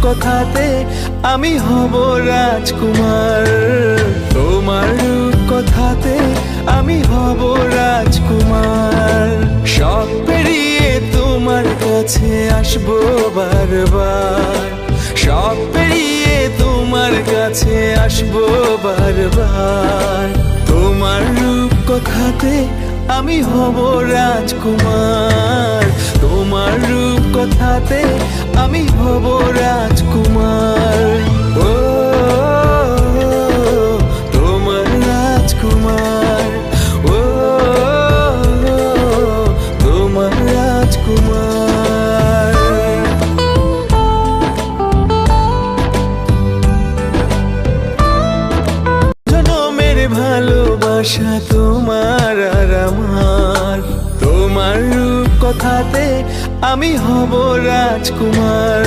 কথাতে আমি হব রাজকুমার। তোমার রূপ কথাতে আমি হব রাজকুমার। সব পেরিয়ে তোমার কাছে আসবো বারবার, সব পেরিয়ে তোমার কাছে আসবো বারবার। তোমার রূপ কথাতে আমি হব রাজকুমার। তোমার রূপ কথাতে আমি হব রাজকুমার। ও তোমার রাজকুমার, ও তোমার রাজকুমার। জনমের ভালোবাসা তোমার আর আমার। তোমার রূপ কথাতে আমি হব রাজকুমার।